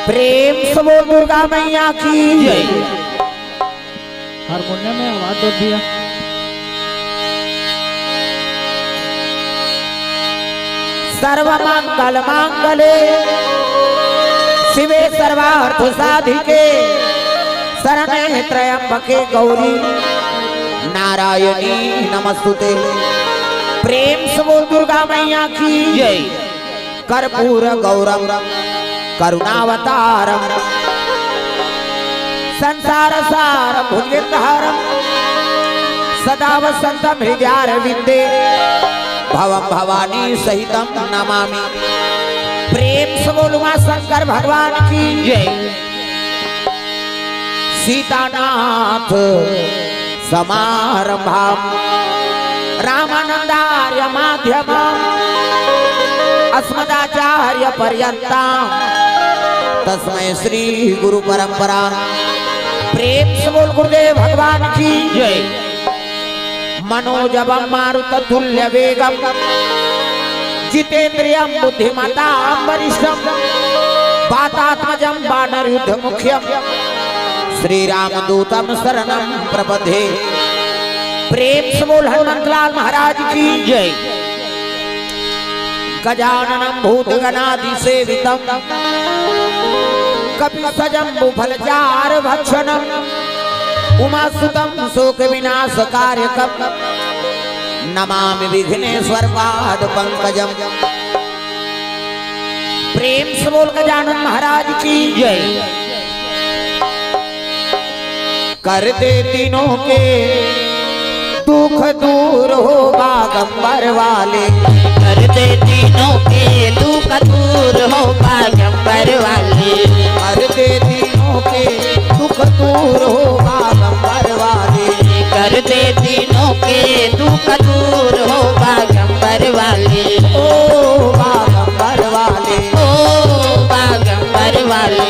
प्रेम से बोल दुर्गा मैया की जय। हारमोनियम में आवाज दो दिया। सर्वमंगल मांगले शिवे सर्वार्थ साधिके शरणे त्र्यंबके गौरी नारायणी नमस्तुते। प्रेम से बोल दुर्गा मैया की जय। कर्पूर गौरम करुणावतारम संसार सार भुजगेन्द्रहारम सदा वसंतम हृदयारविंदे भवम भवानी सहितम नमामि। प्रेम से बोल मां शंकर भगवान की जय। सीतानाथ समारंभाम रामानंदार्य माध्यमम अस्मदाचार्य पर्यंतम तस्मै श्री गुरु परंपरा। प्रेम से बोल गुरुदेव भगवान की जय। मनोजवम मारुत तुल्य वेगम जितेन्द्रियम बुद्धिमताम वरिष्ठम वातात्मजम वानर युद्ध मुख्यम श्री रामदूतम शरणम प्रपद्ये। प्रेम से बोल हनुमंतलाल महाराज की जय। गजाननम भूतगणादि सेवितम कपिसजम्बु फलचार भक्षणम उमासुतम शोक विनाशकारकम नमामि विघ्नेश्वर पाद पंकजम। प्रेम से बोल गजानन महाराज की जय। कर दे तीनों के दुख दूर हो बागंबर वाले। कर दे तीनों के दुख दूर हो बागंबर वाले। कर दे तीनों के दुख दूर हो बागंबर वाले। कर दे तीनों के दुख दूर हो बागंबर वाले। ओ बागंबर वाले ओ बागंबर वाले।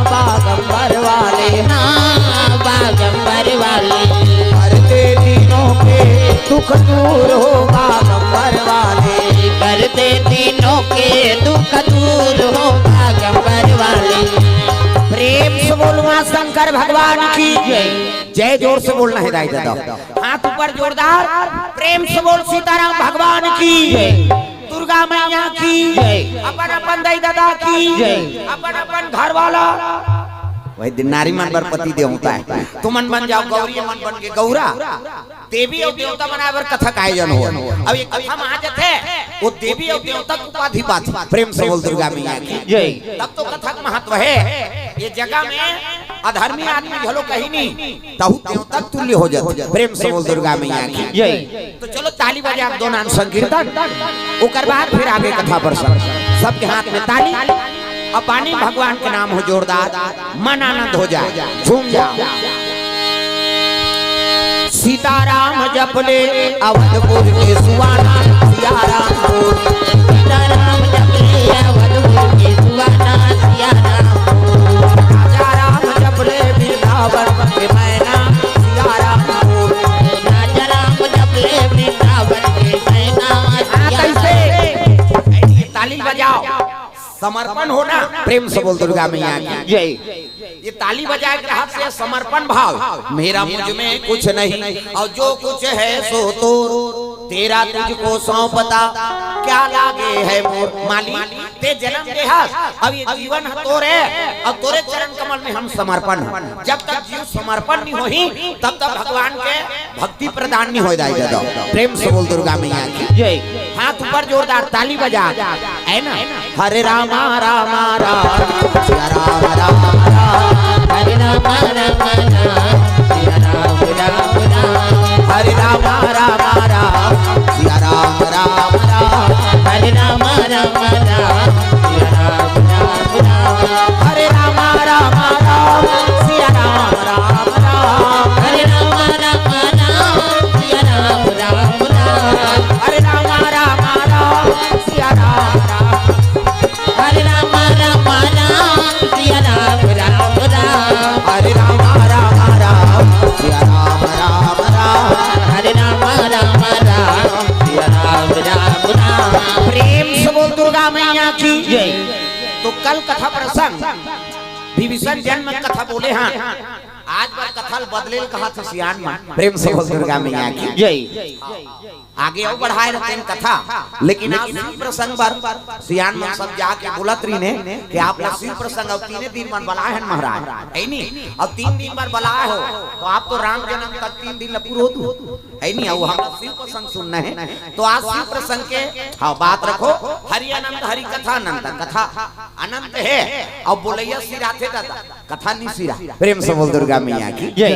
बागंबर वाले हाँ बागंबर वाले। कर दे तीनों के दुख दूर हो बागंबर वाले। कर दे तीनों के दुख दूर हो बागंबर वाले। प्रेम से बोल मां शंकर भगवान की जय। जय जोर से बोलना है दाई दादा, हाथ ऊपर जोरदार। प्रेम से बोल सीताराम भगवान की जय। दुर्गा मैया की जय। अपन अपन दाई दादा की जय। अपन अपन घर वाला वही दिन नारी मन बर पति दे होता है। तो मन बन जाओ गौरी, मन बन के गौरा। देवी और देवता बनाए बर कथक आयोजन हो। अब ये कथा महाजत है वो देवी और देवता उपाधि पाती। प्रेम से बोल दुर्गा मैया की जय। तब तो कथक महत्व है। ये जगह में अधर्मी आदमी झलो कहीं नहीं तहु देवता तुल्य हो जाते। प्रेम से बोल दुर्गा मैया की जय। तो चलो ताली बजे आप दो नाम संकीर्तन ओकर बाद फिर आगे कथा पर सबके हाथ में ताली और पानी भगवान के नाम हो जोरदार। मन आनंद हो जाए, झूम जाओ। सीताराम जपले अवधपुर के सुवाना सियाराम बोल। सीताराम जपले अवधपुर के सुवाना सियाराम बोल। राजा राम जपले वृंदावन के मैना सियाराम बोल। राजा राम जपले वृंदावन के मैना कैसे ताली बजाओ, समर्पण होना। प्रेम से बोल दुर्गा मैया की जय। ये ताली बजाए के हाथ से समर्पण भाव। मेरा मुझ में कुछ नहीं और जो कुछ है सो तो तेरा तुझको सौंपता। क्या लागे है मोर माली ते जन्म दे हाथ। अब ये जीवन तोरे और तोरे चरण कमल में हम समर्पण। जब तक जीव समर्पण नहीं होही तब तक भगवान के भक्ति प्रदान नहीं हो जाएगा। प्रेम से बोल दुर्गा मैया की जय। हाथ ऊपर जोरदार ताली बजा है ना। हरे रामा रामा राम सिया राम राम राम। हरे राम राम राम सिया राम राम राम। हरे रामा रामा राम सिया राम राम राम। हरे राम राम राम सिया राम राम राम। हरे रामा रामा राम सिया राम राम राम। हरे राम राम राम सिया राम राम राम। हरे रामा रामा राम सिया राम राम। हरे राम राम राम सिया राम राम राम। हरे रामा कल कथा प्रसंग विभीषण जन्म कथा बोले हाँ आज बार कथा बदले कहा था सियान में प्रेम से दुर्गा मैया की जय। आगे और बढ़ाए रहते हैं कथा, लेकिन आज शिव प्रसंग पर सियान में सब जाके बोलत रही ने कि आप लोग शिव प्रसंग अब 3 दिन बाद बुलाए हैं महाराज, है नहीं? अब 3 दिन बाद बुलाए हो तो आप तो राम जन्म तक 3 दिन पूरा हो है नहीं? अब हम शिव प्रसंग सुनना है तो आज शिव प्रसंग के हाँ बात रखो। हरि अनंत हरि कथा अनंत कथा अनंत है। अब बोलैया सिरा थे कथा नहीं सिरा प्रेम से बोल दुर्गा मैया की जय।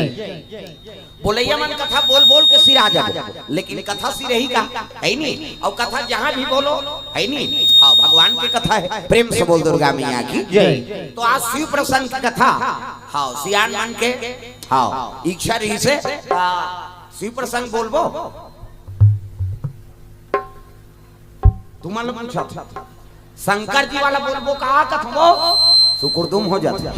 बोलैया मन कथा बोल बोल के सिरा जाओ, लेकिन कथा सिर ही का है नहीं? और कथा जहाँ भी बोलो है नहीं? हाँ भगवान की कथा है प्रेम से बोल दुर्गा मैया की जय। तो आज शिव प्रसंग की कथा हाँ सियान मन के हाँ इच्छा रही से शिव प्रसंग बोलबो तुम्हारे पूछा शंकर जी वाला बोलबो कहा कथबो सुकुरदुम हो जाता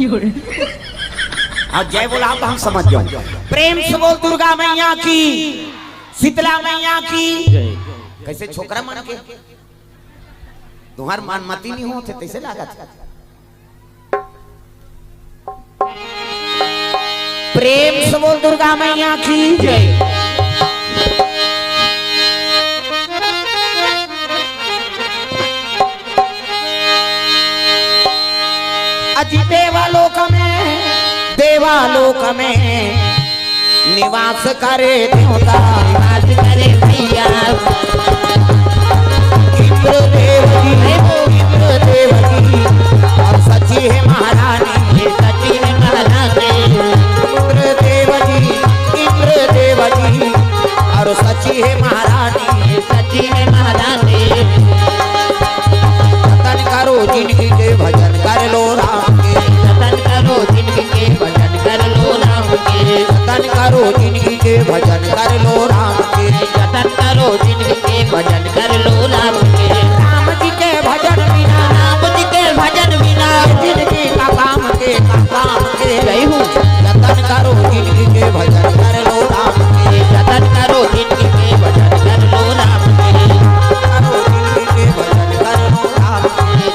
अब जय बोला तो हम समझ जाओ। प्रेम से बोल दुर्गा मैया की शीतला मैया की कैसे छोकरा मन के तुम्हार मन मती नहीं होते कैसे लागत। प्रेम से बोल दुर्गा मैया की जय। अजी देवालोक में निवास करे देवता निवास करे भैया इंद्रदेव जी और सची है महारानी सची है महारानी इंद्रदेव जी और सची है महारानी सची है महारानी। जतन करो जिंदगी के भजन कर लो राम के जतन करो जिंदगी के भजन कर लो राम के जतन करो जिंदगी के भजन कर लो राम के जतन करो जिंदगी के भजन कर लो राम के। राम जी के भजन बिना जिंदगी का काम के जय हूँ। जतन करो जिंदगी के भजन कर लो राम के जतन करो जिंदगी के भजन कर लो राम के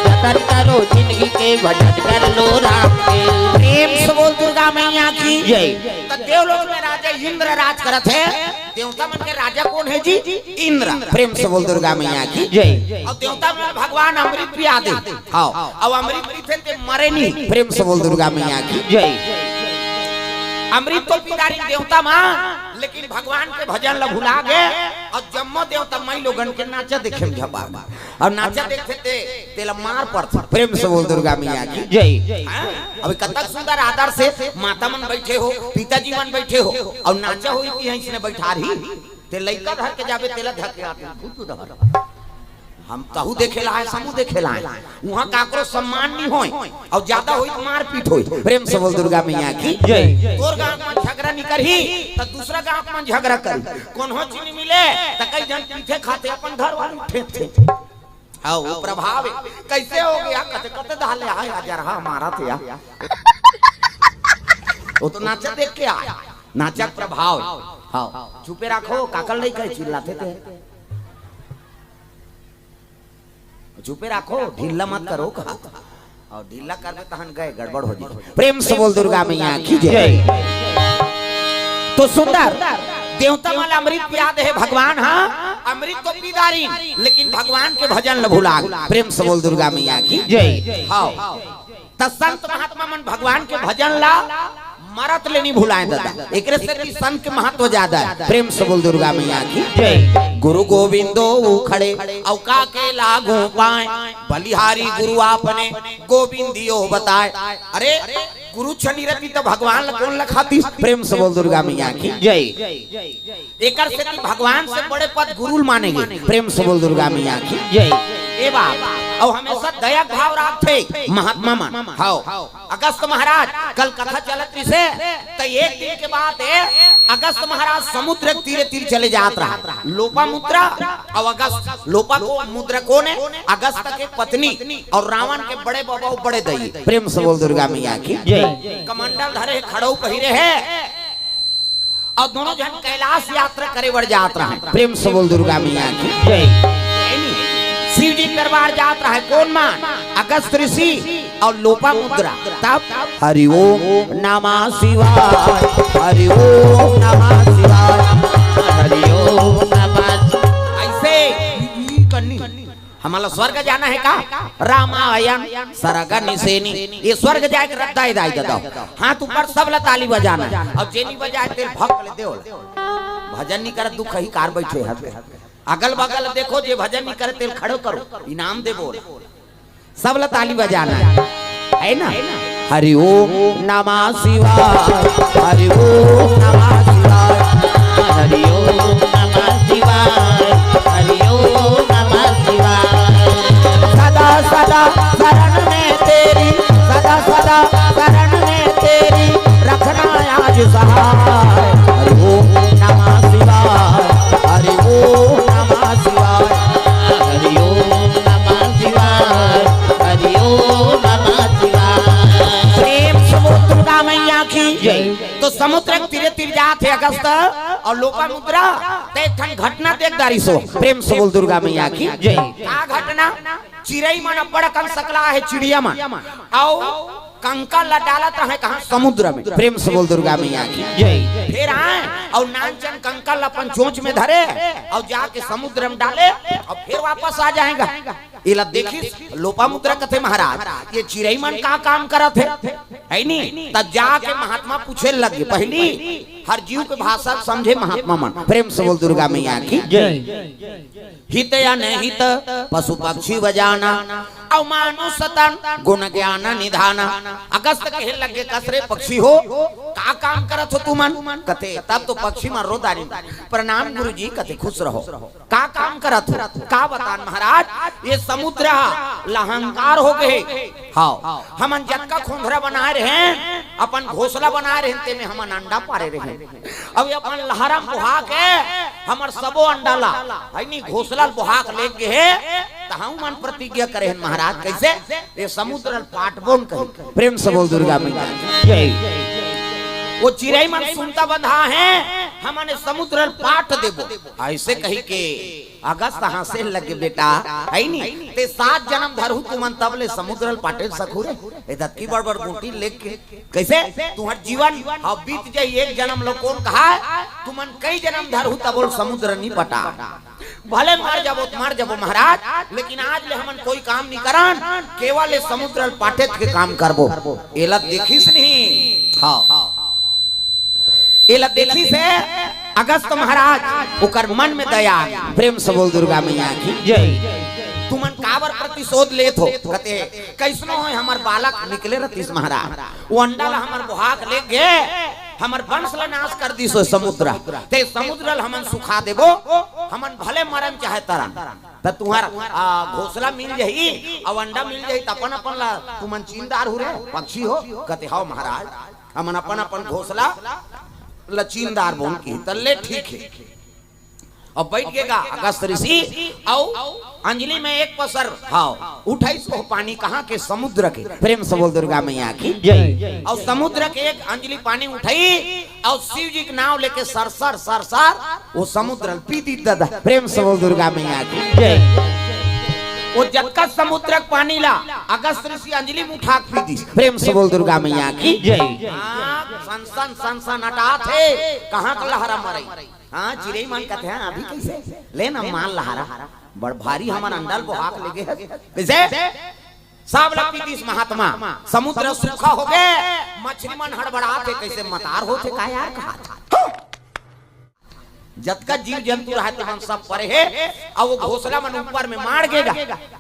जतन करो जिंदगी के भजन कर लो राम के। प्रेम से बोल दुर्गा मैया की जय। तो देवलोक में राजा इंद्र राज करत है। देवता मन के राजा कौन है जी? इंद्र। प्रेम से बोल दुर्गा मैया की जय। और देवता में भगवान अमृत पिया दे हाँ अब अमृत पीते मरे नहीं प्रेम से बोल दुर्गा मैया की जय। अमृत तो पिदारी देवता मां, लेकिन भगवान के भजन ला भुला गए और जम्मो देवता मई लोगन के नाचा देखे झपा और नाचा देखते तेला मार पड़ता प्रेम से बोल दुर्गा मैया की जय। अभी कतक सुंदर आदर से माता मन बैठे हो पिताजी मन बैठे हो और नाचा हो कि इसने बैठा रही ते लइका धर के जाबे तेला धर के आते खुद धर हम तहु देखेला है समूह देखेला है वहां काकरो सम्मान नहीं होय और ज्यादा होई तो मार पीट होई प्रेम से बोल दुर्गा मैया की जय। तोर गांव में झगड़ा नहीं करही तो दूसरा गांव में झगड़ा करी कोनहो चीनी मिले त कई जन पीठे खाते अपन घर वाले ठेठे हां वो प्रभाव कैसे हो गया कते कते डाले आए हजार हां मारा थे वो तो नाचा देख के आया नाचा प्रभाव हां चुपे रखो काकल नहीं कहे चिल्लाते थे चुपे रखो ढीला मत करो कहा और ढीला करके तहन गए गड़बड़ हो जाए। प्रेम से बोल दुर्गा मैया की जय। तो सुंदर देवता माला अमृत पियाद है भगवान हाँ अमृत तो पीदारी लेकिन भगवान के भजन ल भुला प्रेम से बोल दुर्गा मैया की जय। हाँ संत महात्मा मन भगवान के भजन ला मरत ले नहीं भुलाए दादा एक से संत के महत्व ज्यादा है प्रेम से बोल दुर्गा मैया की जय। गुरु गोविंदो खड़े औका के लागू पाए बलिहारी गुरु आपने गोविंदियो बताए। अरे गुरु छनीरती तो भगवान कौन लखाती प्रेम से बोल दुर्गा मैया की जय। एकर से भगवान से बड़े पद गुरु मानेंगे प्रेम से बोल दुर्गा मैया की जय। ए बाप और हमेशा दया भाव रखते महात्मा मन हां अगस्त महाराज कल कथा चलत से तो एक दिन के बाद अगस्त महाराज समुद्र के तीरे तीर चले जात रहा लोपामुद्रा और अगस्त लोपा को मुद्रा कौन है अगस्त के पत्नी और रावण के बड़े बाबा बड़े दई प्रेम से बोल दुर्गा मैया की जय। कमंडल धरे खड़ो पहिरे है और दोनों जन कैलाश यात्रा करे बढ़ जात रहा प्रेम से बोल दुर्गा मैया की जय। शिव जी दरबार जात रहा है कौन मान अगस्त ऋषि और लोपा मुद्रा, तब हरि ओम नमः शिवाय, हरि ओम नमः शिवाय, हरि ओम नमः। ऐसे करनी। हमारा स्वर्ग जाना है का? रामायण सरग निसेनी, ये स्वर्ग जाए रद्दा दाई दो, हाथ ऊपर सब ला ताली बजाना है। और जेनी बजाए तेल भक ले देओ, भजन नहीं कर दुख ही कार बैठे है। अगल बगल देखो जे भजन नहीं करे तेल खड़ो करो, इनाम दे बोल, सब ला ताली बजाना है ना। हरि ओम नमः शिवाय, हरि ओम नमः शिवाय, हरि ओम नमः शिवाय, हरि ओम नमः शिवाय। सदा सदा शरण में तेरी, सदा सदा शरण में तेरी, रखना आज सहाय। हरि ओम नमः शिवाय, हरि ओम नमः शिवाय, हरि ओम नमः शिवाय, हरि ओम नमः शिवाय। प्रेम से बोल दुर्गा मैया की जय। तो समुद्र के तीरे तीर जाते अगस्त और लोपा मुद्रा ते ठन घटना देख दारी सो। प्रेम से बोल दुर्गा मैया की जय। क्या घटना? चिड़ई मन बड़ा कम सकला है, चिड़िया मन आओ कंकल ला डालता है कहाँ? समुद्र में। प्रेम से बोल दुर्गा मैया की जय। फिर आए और नानचन कंकल अपन चोंच में धरे और जाके समुद्र में डाले और फिर वापस आ जाएगा। इला देखी लोपा मुद्रा कथे महाराज ये चिड़ई मन का काम करत है नहीं, तब जाके महात्मा पूछे लगे। पहली हर जीव के भाषा समझे महात्मा मन। प्रेम से बोल दुर्गा मैया की जय। हित या नहीं हित पशु पक्षी बजाना और मानुष तन गुण ज्ञान निधाना। अगस्त कहे लगे कसरे पक्षी हो का काम करत हो तुमन? कथे तब तो पक्षी मन रो दारी प्रणाम गुरु जी, कथे खुश रहो। का काम करत हो? का बतान महाराज? ये समुद्र लहंकार हो गए। हाँ हमन जक्का खोंधरा बनाए रहे, अपन घोसला बनाए रहे, ते में हमन अंडा पारे रहे। अब अपन लहरा बुहा के हमर सबो अंडा ला है घोसला बुहाक ले गए तहां मन प्रतिज्ञा करे महाराज। कैसे? ये समुद्र पाटबोन कही। प्रेम से बोल दुर्गा मैया जय। वो चिड़ई मन सुनता बंधा है, हमने समुद्र पाट देबो ऐसे कही के अगस्त हंसे लगे बेटा है नहीं ते 7 जन्म धरहु तुमन तबले समुद्र पाटे सखुरे ए दत्ती बड़ बड़ बूटी लेके कैसे तुम्हार जीवन अब बीत जाई। एक जन्म लो कौन कहा तुमन कई जन्म धरहु तबल समुद्र नहीं पटा। भले मार जाबो महाराज, लेकिन आज ले हमन कोई काम नहीं करन, केवल समुद्र पाटे के काम करबो। एला देखिस नहीं। हाँ एला देखी से अगस्त महाराज ओकर मन में दया। प्रेम से बोल दुर्गा मैया की जय। तुमन काबर प्रतिशोध लेत हो? कहते कैसनो हो हमर बालक निकले रतीस महाराज, वो अंडा ला हमर बुहाक ले गे, हमर वंश ला नाश कर दी सो समुद्र ते समुद्र हमन सुखा देबो, हमन भले मरन चाहे तरन त तुहार घोसला मिल जाई और अंडा मिल जाई त अपन अपन ला तुमन चीनदार हो रे पक्षी हो। कहते हां महाराज हमन अपन अपन घोसला लचीनदार बोन की तल्ले ठीक है। और बैठ गएगा अगस्त ऋषि और अंजलि में एक पसर हाँ उठाई सो पानी कहाँ के? समुद्र के। प्रेम से बोल दुर्गा मैया की जय। और समुद्र के एक अंजलि पानी उठाई और शिव जी के नाम लेके सरसर सरसर वो समुद्र पी दी दादा। प्रेम से बोल दुर्गा मैया की जय। वो जक्का समुद्र पानी ला अगस्त ऋषि अंजलि में उठा पी दी। प्रेम से बोल दुर्गा मैया की जय। सन सन सन हटा थे कहाँ का लहरा मरई। हाँ चिड़ई मन कहते हैं अभी कैसे ले ना मान लहरा बड़ भारी हमन अंडल बुहाक ले गए कैसे सब लपी दिस महात्मा। समुद्र सूखा हो गए, मछली मन हड़बड़ाते कैसे मतार होते का यार कहा था। जतका जीव जंतु रहते हम सब परे है और वो घोसला मन ऊपर में मार गेगा।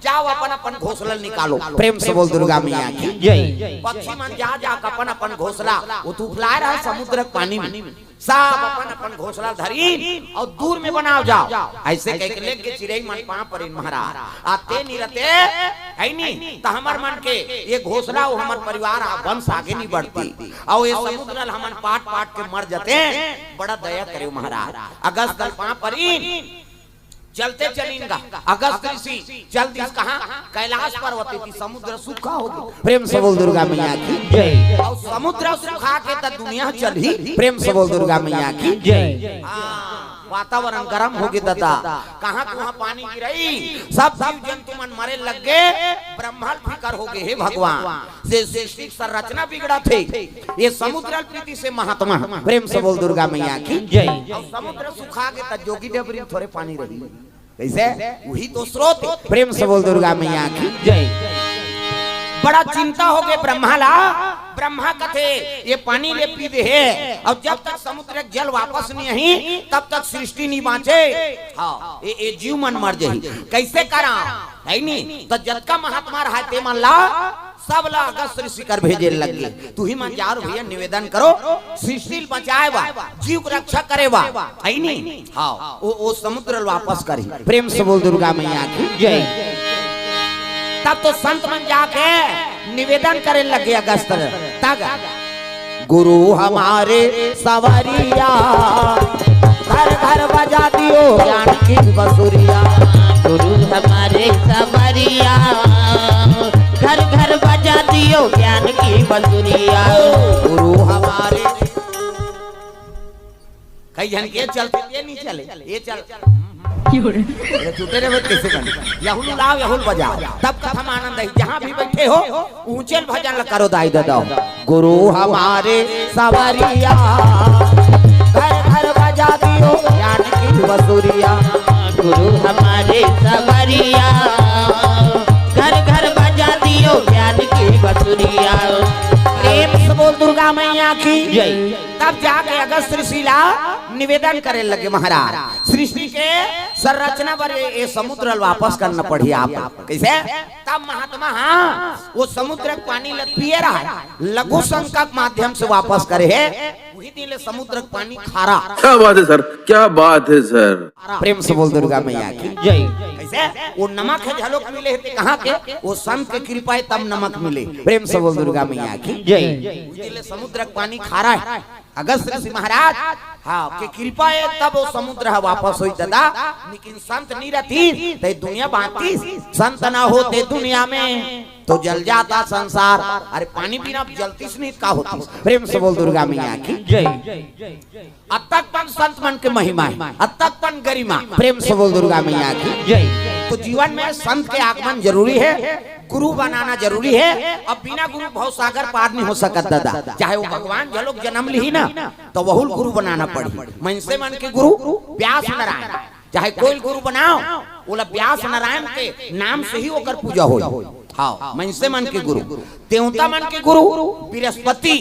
जाओ अपन अपन घोसला निकालो। प्रेम से बोल दुर्गा मैया की जय। पक्षी मन जा जा अपन अपन घोसला वो तूफला रहा समुद्र के पानी में, सब अपन अपन घोसला धरी और दूर में बनाओ जाओ। ऐसे कह के लेके चिड़ई मन पा पर महाराज आते नहीं रहते है नहीं तो हमर मन के ये घोसला वो हमार परिवार वंश आगे नहीं बढ़ती और ये समुद्र हमन पाट पाट के मर जाते। बड़ा दया करे महाराज। अगस्त पा परी चलते चलेंगा अगस्त ऋषि चल दिस कहाँ? कैलाश पर्वत थी, समुद्र सूखा हो गया। प्रेम से बोल दुर्गा मैया की जय। और समुद्र सूखा के तो दुनिया चल ही। प्रेम से बोल दुर्गा मैया की जय। वातावरण गर्म हो गया दादा, कहाँ कहाँ पानी गिरई, सब जीव जंतु मन मरे लग गए, ब्रह्मांड फिकर हो गए। हे भगवान से सृष्टि संरचना बिगड़ा थे, ये समुद्र प्रीति से महात्मा प्रेम से बोल दुर्गा मैया की जय। और समुद्र सुखा के तब जोगी डबरी थोड़े पानी रही, कैसे वही तो स्रोत प्रेम से बोल दुर्गा मैया की जय। बड़ा चिंता हो गए ब्रह्माला, ब्रह्मा कथे ये पानी ले पी दे है, और जब तक समुद्र जल वापस नहीं आई तब तक सृष्टि नहीं बाँचे। हाँ ये जीव मन मर जाही, कैसे करा है नहीं तो जतका महात्मा रहा ते मन ला सब ला अगस्त ऋषि कर भेजे लगे। तू ही मन यार भैया निवेदन करो, सृष्टि बचाए बा, जीव को रक्षा करे बा है नहीं। हाँ वो समुद्र वापस करी प्रेम से बोल दुर्गा मैया की जय। तब तो संत मन जाके निवेदन करे लगे अगस्त तक, गुरु हमारे सवरिया घर घर बजा दियो ज्ञान की बसुरिया, गुरु हमारे सवरिया घर घर बजा दियो ज्ञान की बसुरिया। गुरु हमारे कई जन के चलते ये नहीं चले, ये चल छूटे रे कैसे बने, यहुल लाओ यहुल बजाओ तब कथम आनंद है। जहाँ भी बैठे हो ऊंचे भजन करो दाई दादा, गुरु हमारे सवरिया घर घर बजा दियो ज्ञान की बसुरिया, गुरु हमारे सवरिया घर घर बजा दियो ज्ञान की बसुरिया। प्रेम से बोल दुर्गा मैया की जय। तब जाके अगस्त ऋषिला निवेदन करे लगे, महाराज सृष्टि के संरचना पर ये समुद्र वापस करना पड़ी आप, कैसे। तब महात्मा हाँ वो समुद्र पानी पिए रहा है, लघु संकल्प माध्यम से वापस करे है, वही दिन समुद्र पानी खारा। क्या बात है सर, क्या बात है सर। प्रेम से बोल दुर्गा मैया की जय। कैसे वो नमक है झलोक मिले है कहाँ के, वो संत के कृपा है तब नमक मिले। प्रेम से बोल दुर्गा मैया की जय। समुद्र पानी खारा है, अगस्त ऋषि महाराज हाँ के कृपा है तब वो समुद्र वापस हुई दादा। लेकिन संत नहीं रहती तो दुनिया बांटी, संत ना होते दुनिया में तो जल जाता संसार। अरे पानी बिना जलती नहीं का होती। प्रेम से बोल दुर्गा मैया की जय। अतकपन संत मन के महिमा है, अतकपन गरिमा। प्रेम से बोल दुर्गा मैया की जय। तो जीवन में संत के आगमन जरूरी है, गुरु बनाना जरूरी है। अब बिना गुरु भव सागर पार नहीं हो सकता दादा। चाहे वो भगवान जो लोग जन्म ली ना तो वहुल गुरु बनाना पड़ी। मनसे मन के गुरु व्यास नारायण, चाहे कोई गुरु बनाओ बोला व्यास नारायण के नाम से ही होकर पूजा हो। हाँ मनसे मन के गुरु, देवता मन के गुरु बृहस्पति।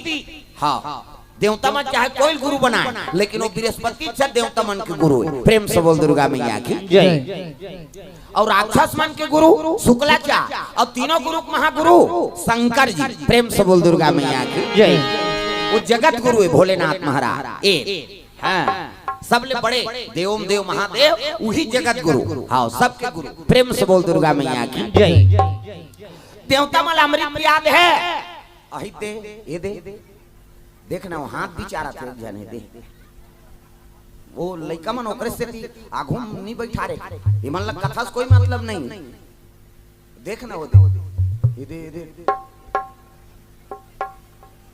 हाँ देवता मन चाहे कोई गुरु बनाए लेकिन वो बृहस्पति से देवता मन के गुरु है। प्रेम से बोल दुर्गा मैया की जय। और राक्षस मन के गुरु शुक्लाचार्य, और तीनों गुरु महागुरु शंकर जी। प्रेम से बोल दुर्गा मैया की जय। वो जगत गुरु है भोलेनाथ महाराज एक, हाँ सबले बड़े देवों देव महादेव वही जगत गुरु। हाँ सबके गुरु। प्रेम से बोल दुर्गा मैया की जय। देवता मल अमृत याद है अहिते ये दे देखना वो हाथ बिचारा थे जने दे वो लइका मन ओकरे से आगू नहीं बैठा रे, ये मन लग कथा कोई मतलब नहीं। देखना वो दे दे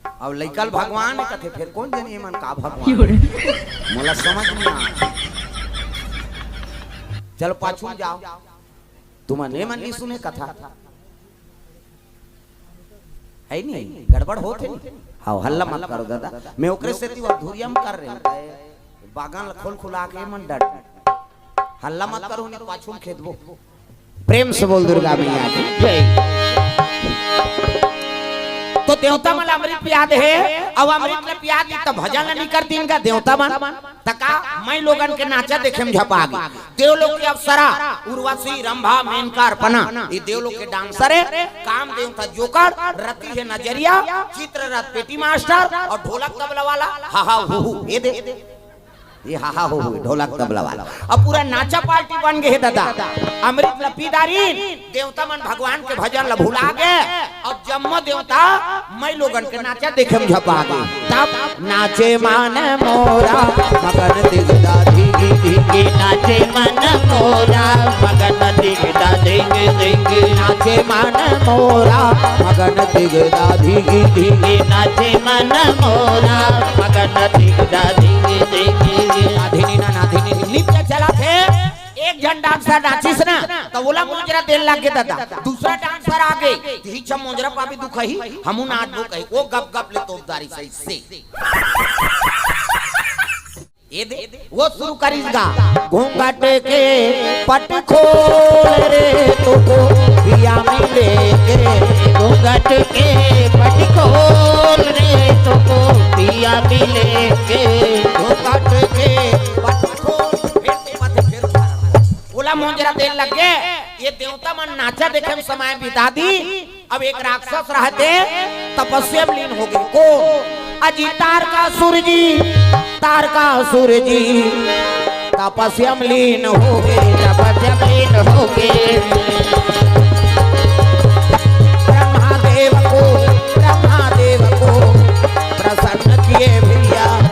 अब लइकल भगवान है कथे फिर कौन जाने मन का भगवान मोला समझ नहीं आ। चलो पाछू जाओ, तुमने मन नहीं सुने कथा है नहीं, गड़बड़ होते नहीं। हाँ हल्ला मत करो दादा, मैं ओकरे से अधूरिया में कर रहे बागान खोल खुला के मन डर हल्ला मत करो नहीं पाछू खेत वो। प्रेम से बोल दुर्गा मैया की जय। तो देवता मन अमृत पियाद है, अब अमृत ले पियाद तब भजन नहीं करती इनका देवता मन तका मैं लोगन के नाचा देखे में झपा गई। देवलोक की अप्सरा उर्वशी रंभा मेनका अर्पणा ये देवलोक के डांसर है। काम देवता जोकर, रति है नजरिया, चित्ररथ पेटी मास्टर और ढोलक तबला वाला हा हा हु ये दे ये हा हा हो ढोलक तबला वाला। अब पूरा नाचा पार्टी बन गए दादा। अमृत लपीदारी देवता मन भगवान के भजन ल भुला गए और जम्मो देवता मैं लोगन के नाचा देखे में झपा गए। तब नाचे मान मोरा मगन दिगदा धिगी नाचे मन मोरा मगन दिगदा धिगी धिगी, नाचे मान मोरा मगन दिगदा धिगी धिगी, नाचे मन मोरा मगन दिगदा धिगी धिगी। नाधिनी ना नाधिनी जन डांसर नाचिस ना तो बोला मुंजरा तेल लागे दादा दूसरा डांसर आगे यही छ मुंजरा पापी तू कही हमू नाच दो कही ओ गप गप ले तोपदारी सही से ये दे वो शुरू करीगा घूंघट के पट खोल रे तो पिया मिले के घूंघट के पट खोल रे तो पिया मिले के घूंघट के पट खोल फिर बोला मुंजरा तेल लग गए ये देवता मन नाचा देखे में समय बिता दी अब एक राक्षस रहते तपस्या में लीन हो गए को अजी तार का सूरजी तपस्या में लीन हो गए तपस्या में लीन हो गए